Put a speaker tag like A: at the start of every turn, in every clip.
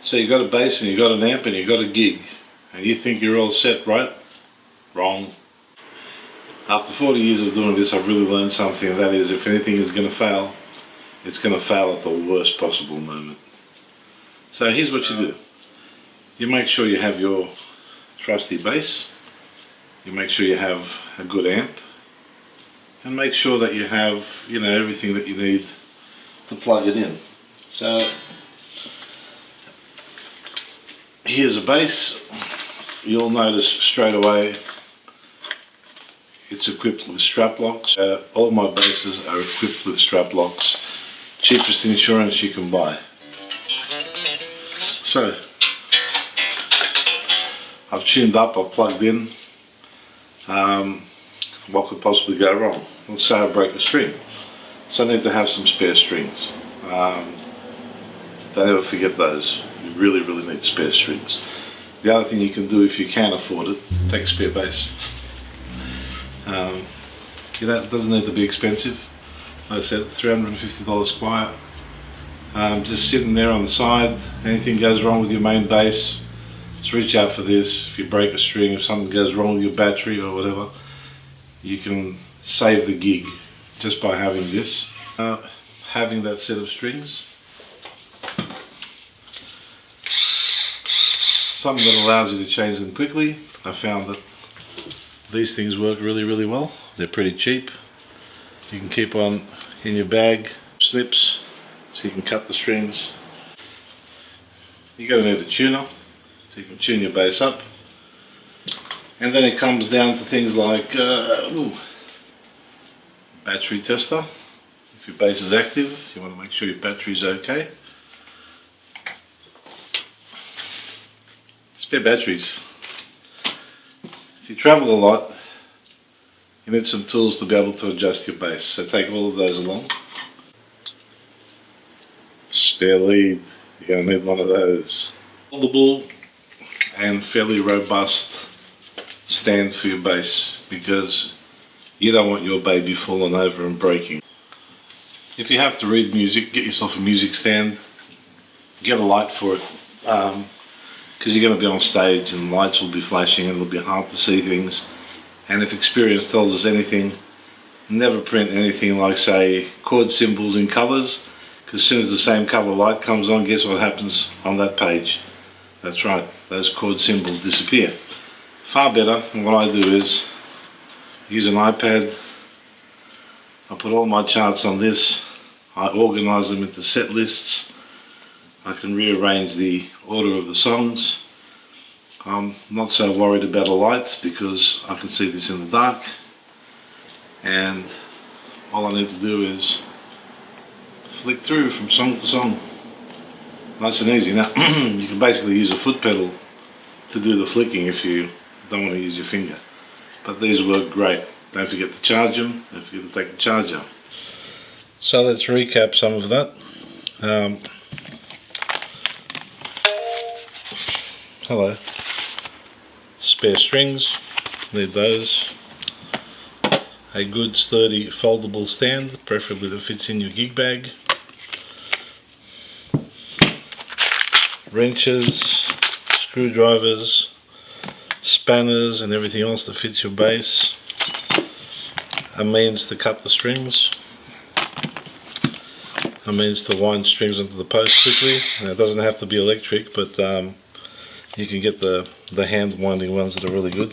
A: So you got a bass and you got an amp and you got a gig, and you think you're all set, right? Wrong. After 40 years of doing this, I've really learned something, and that is, if anything is going to fail, it's going to fail at the worst possible moment. So here's what you do. You make sure you have your trusty bass, you make sure you have a good amp, and make sure that you have, everything that you need to plug it in. So here's a bass. You'll notice straight away it's equipped with strap locks. All my basses are equipped with strap locks. Cheapest insurance you can buy. So I've tuned up, I've plugged in. What could possibly go wrong? Let's say I break a string. So I need to have some spare strings. Don't ever forget those. You really, really need spare strings. The other thing you can do, if you can afford it, take a spare bass. It doesn't need to be expensive. Like I said, $350 quiet. Just sitting there on the side. Anything goes wrong with your main bass, just reach out for this. If you break a string, if something goes wrong with your battery or whatever, you can save the gig just by having this. Having that set of strings. Something that allows you to change them quickly. I found that these things work really, really well. They're pretty cheap. You can keep on in your bag, snips, so you can cut the strings. You're going to need a tuner, so you can tune your bass up. And then it comes down to things like battery tester. If your bass is active, you want to make sure your battery is okay. Spare batteries. If you travel a lot, you need some tools to be able to adjust your bass. So take all of those along. Spare lead, you're going to need one of those. Foldable and fairly robust stand for your bass, because you don't want your baby falling over and breaking. If you have to read music, get yourself a music stand. Get a light for it. Because you're going to be on stage and lights will be flashing and it'll be hard to see things. And if experience tells us anything, never print anything like, say, chord symbols in colours, because as soon as the same colour light comes on, guess what happens on that page? That's right, those chord symbols disappear. Far better, and what I do is use an iPad. I put all my charts on this, I organise them into set lists. I can rearrange the order of the songs. I'm not so worried about a light because I can see this in the dark, and all I need to do is flick through from song to song. Nice and easy. Now you can basically use a foot pedal to do the flicking if you don't want to use your finger, but these work great. Don't forget to charge them, don't forget to take the charger. So let's recap some of that. Hello. Spare strings, need those. A good sturdy foldable stand, preferably that fits in your gig bag. Wrenches, screwdrivers, spanners and everything else that fits your bass. A means to cut the strings. A means to wind strings onto the post quickly. Now, it doesn't have to be electric, but you can get the hand winding ones that are really good.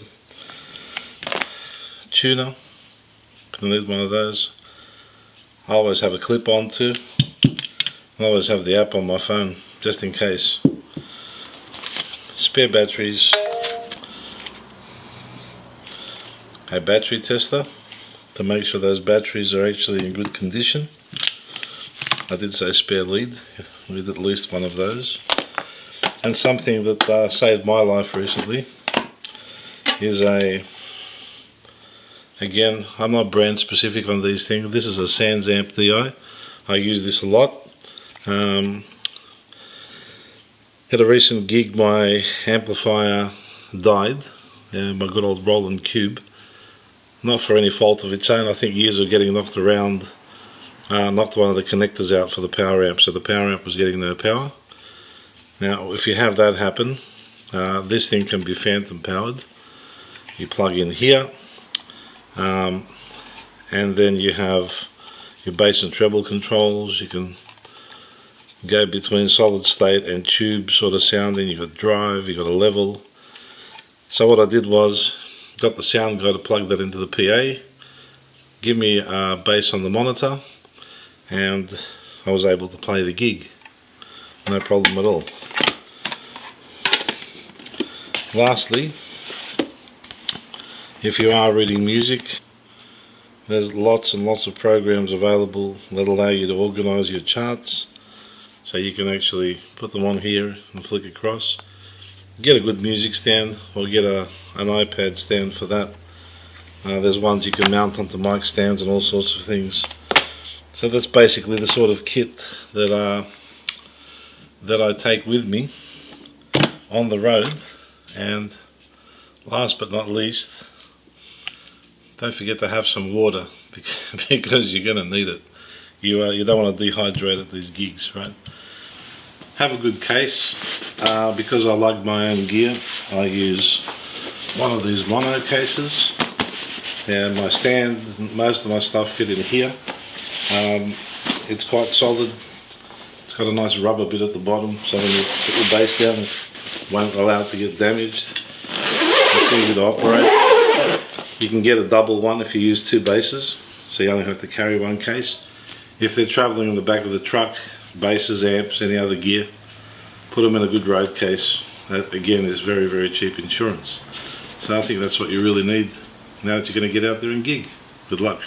A: Tuner, can need one of those. I always have a clip on too. I always have the app on my phone just in case. Spare batteries. A battery tester to make sure those batteries are actually in good condition. I did say spare lead, with at least one of those. And something that saved my life recently is again, I'm not brand specific on these things. This is a Sans Amp DI. I use this a lot. At a recent gig, my amplifier died, my good old Roland Cube. Not for any fault of its own. I think years of getting knocked around knocked one of the connectors out for the power amp, so the power amp was getting no power. Now if you have that happen, this thing can be phantom powered. You plug in here, and then you have your bass and treble controls. You can go between solid state and tube sort of sounding. You've got drive, you've got a level. So what I did was got the sound guy to plug that into the PA, give me a bass on the monitor, and I was able to play the gig. No problem at all. Lastly, if you are reading music, there's lots and lots of programs available that allow you to organize your charts, so you can actually put them on here and flick across. Get a good music stand, or get an iPad stand for that. There's ones you can mount onto mic stands and all sorts of things. So that's basically the sort of kit that I take with me on the road. And last but not least, don't forget to have some water, because you're going to need it. You don't want to dehydrate at these gigs, right? Have a good case. Because I lug my own gear, I use one of these mono cases. And my stand, most of my stuff fit in here. It's quite solid. It's got a nice rubber bit at the bottom, so when you put your bass down, it won't allow it to get damaged. It's easy to operate. You can get a double one if you use two basses, so you only have to carry one case. If they're travelling in the back of the truck, basses, amps, any other gear, put them in a good road case. That again is very, very cheap insurance. So I think that's what you really need now that you're going to get out there and gig. Good luck.